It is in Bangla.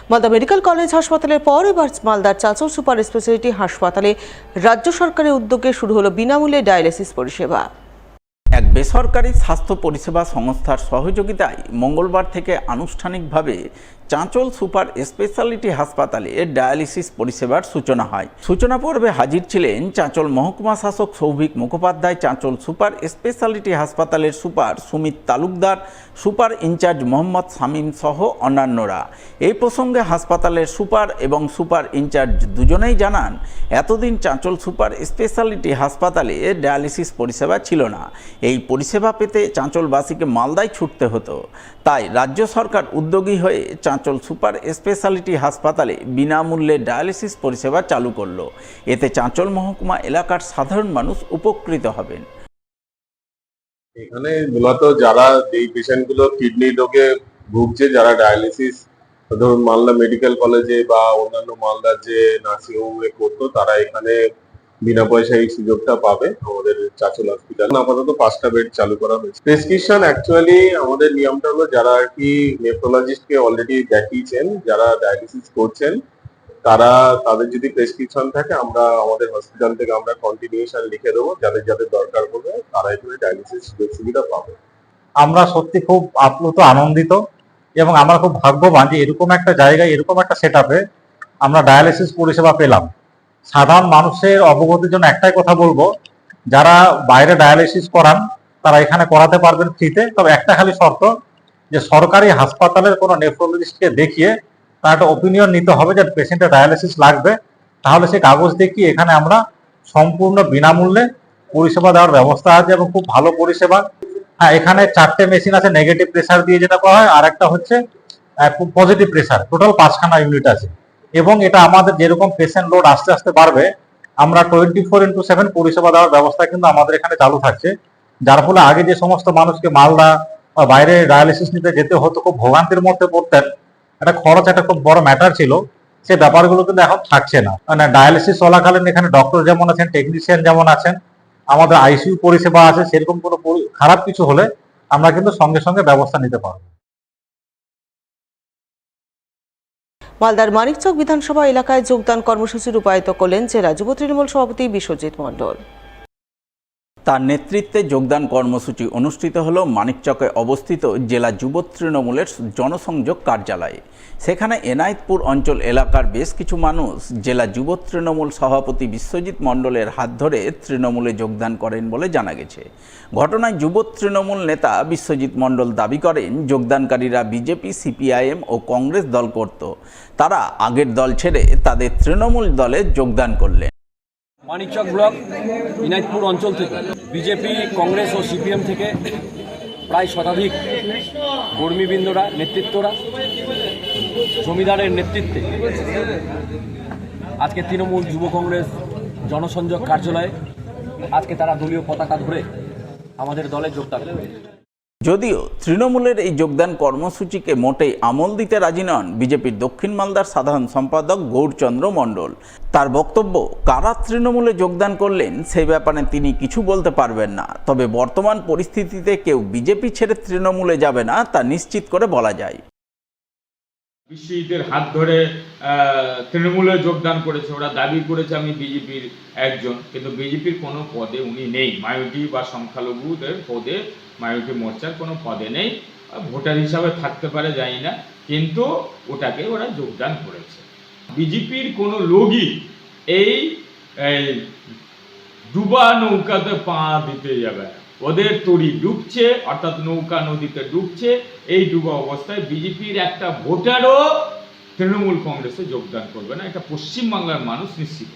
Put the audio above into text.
মালদা মেডিকেল কলেজ হাসপাতালের পর এবার মালদার চাঁচল সুপার স্পেশালিটি হাসপাতালে রাজ্য সরকারের উদ্যোগে শুরু হলো বিনামূল্যে ডায়ালিসিস পরিষেবা। এক বেসরকারি স্বাস্থ্য পরিষেবা সংস্থার সহযোগিতায় মঙ্গলবার থেকে আনুষ্ঠানিকভাবে চাঁচল সুপার স্পেশালিটি হাসপাতালে ডায়ালিসিস পরিষেবার সূচনা হয়। সূচনা পর্বে হাজির ছিলেন চাঁচল মহকুমা শাসক সৌভিক মুখোপাধ্যায়, চাঁচল সুপার স্পেশালিটি হাসপাতালের super Sumit Talukdar, super in charge Mohammad Shamim সহ অন্যান্যরা। এই প্রসঙ্গে হাসপাতালের সুপার এবং সুপার ইনচার্জ দুজনেই জানান, এতদিন চাঁচল সুপার স্পেশালিটি হাসপাতালে ডায়ালিসিস পরিষেবা ছিল না। এই পরিষেবা পেতে চাঁচলবাসীকে মালদায় ছুটতে হতো। তাই রাজ্য সরকার উদ্যোগী হয়ে চাঁচল সুপার স্পেশালিটি হাসপাতালে বিনামূল্যে ডায়ালিসিস পরিষেবা চালু করলো। এতে চাঁচল মহকুমা এলাকার সাধারণ মানুষ উপকৃত হবেন। এখানে মূলত যারা এই পেশেন্টগুলো কিডনি রোগে ভুগছে, যারা ডায়ালিসিস ধরুন মালদা মেডিকেল কলেজে বা অন্যান্য মালদার যে নার্সিং হোমে করতো, তারা এখানে বিনা পয়সায় এই সুযোগটা পাবে। আমাদের চাঁচল হসপিটাল আপাতত 5টা বেড চালু করা হয়েছে। প্রেসক্রিপশন অ্যাকচুয়ালি আমাদের নিয়মটা হলো, যারা আর কি নেফ্রোলজিস্টকে অলরেডি দেখিয়েছেন, যারা ডায়ালিসিস করছেন, তাদের যদি প্রেসক্রিপশন থাকে, আমরা আমাদের হসপিটাল থেকে আমরা কন্টিনিউশন লিখে দেবো, যাদের যাদের দরকার পড়বে তারা এখানে ডায়ালিসিস সুবিধা পাবে। আমরা সত্যি খুব আপ্লুত, আনন্দিত এবং আমরা খুব ভাগ্যবান যে এরকম একটা জায়গায়, এরকম একটা সেটআপে আমরা ডায়ালিসিস পরিষেবা পেলাম। সাধারণ মানুষের অবগতির জন্য একটাই কথা বলবো, যারা বাইরে ডায়ালিসিস করান তারা এখানে করাতে পারবেন ফ্রিতে। তবে একটা খালি শর্ত, যে সরকারি হাসপাতালের কোনো নেফ্রোলজিস্টকে দেখিয়ে তার একটা ওপিনিয়ন নিতে হবে যে পেশেন্টের ডায়ালিসিস লাগবে, তাহলে সেই কাগজ দেখিয়ে এখানে আমরা সম্পূর্ণ বিনামূল্যে পরিষেবা দেওয়ার ব্যবস্থা আছে এবং খুব ভালো পরিষেবা। হ্যাঁ, এখানে 4টে মেশিন আছে নেগেটিভ প্রেসার দিয়ে যেটা করা হয়, আর একটা হচ্ছে পজিটিভ প্রেসার। টোটাল 5খানা ইউনিট আছে এবং এটা আমাদের যেরকম পেশেন্ট লোড আস্তে আস্তে বাড়বে, আমরা 24x7 পরিষেবা দেওয়ার ব্যবস্থা কিন্তু আমাদের এখানে চালু থাকছে। যার ফলে আগে যে সমস্ত মানুষকে মালদা বা বাইরে ডায়ালিসিস নিতে যেতে হতো, খুব ভোগান্তির মধ্যে পড়তেন, একটা খরচ একটা খুব বড় ম্যাটার ছিল, সে ব্যাপারগুলো কিন্তু এখন থাকছে না। মানে ডায়ালিসিস চলাকালীন এখানে ডক্টর যেমন আছেন, টেকনিশিয়ান যেমন আছেন, আমাদের আইসিইউ পরিষেবা আছে। সেরকম কোনো খারাপ কিছু হলে আমরা কিন্তু সঙ্গে সঙ্গে ব্যবস্থা নিতে পারবো। মালদার মানিকচক বিধানসভা এলাকায় যোগদান কর্মসূচি রূপায়িত করলেন জেলা যুব তৃণমূল সভাপতি বিশ্বজিৎ মণ্ডল। তার নেতৃত্বে যোগদান কর্মসূচি অনুষ্ঠিত হলো মানিকচকে অবস্থিত জেলা যুব তৃণমূলের জনসংযোগ কার্যালয়ে। সেখানে এনায়েতপুর অঞ্চল এলাকার বেশ কিছু মানুষ জেলা যুব তৃণমূল সভাপতি বিশ্বজিৎ মণ্ডলের হাত ধরে তৃণমূলে যোগদান করেন বলে জানা গেছে। ঘটনায় যুব তৃণমূল নেতা বিশ্বজিৎ মণ্ডল দাবি করেন, যোগদানকারীরা বিজেপি, সিপিআইএম ও কংগ্রেস দল করত। তারা আগের দল ছেড়ে তাদের তৃণমূল দলে যোগদান করলেন। মানিকচক ব্লক ইনায়তপুর অঞ্চল থেকে বিজেপি, কংগ্রেস ও সিপিএম থেকে প্রায় শতাধিক কর্মীবৃন্দরা, নেতৃত্বরা, জমিদারের নেতৃত্বে আজকে তৃণমূল যুব কংগ্রেস জনসংযোগ কার্যালয়ে আজকে তারা দলীয় পতাকা ধরে আমাদের দলে যোগদান করে। যদিও তৃণমূলের এই যোগদান কর্মসূচিকে মোটেই আমল দিতে রাজি নন বিজেপির দক্ষিণ মালদার সাধারণ সম্পাদক গৌরচন্দ্র মণ্ডল। তার বক্তব্য, কারা তৃণমূলে যোগদান করলেন সেই ব্যাপারে তিনি কিছু বলতে পারবেন না। তবে বর্তমান পরিস্থিতিতে কেউ বিজেপি ছেড়ে তৃণমূলে যাবে না তা নিশ্চিত করে বলা যায়। বিশ্বজিতের হাত ধরে তৃণমূলে যোগদান করেছে। ওরা দাবি করেছে আমি বিজেপির একজন, কিন্তু বিজেপির কোনো পদে উনি নেই। মাইনরিটি বা সংখ্যালঘুদের পদে, মাইনরিটি মোর্চার কোনো পদে নেই। ভোটার হিসাবে থাকতে পারে, জানি না, কিন্তু ওটাকে ওরা যোগদান করেছে। বিজেপির কোনো লোকই এই ডুবা নৌকাতে পা দিতে যাবে না। ওদের তরি ডুবছে, অর্থাৎ নৌকা নদীতে ডুবছে। এই ডুবা অবস্থায় বিজেপির একটা ভোটারও তৃণমূল কংগ্রেসে যোগদান করবে না, এটা পশ্চিমবাংলার মানুষ নিশ্চিত।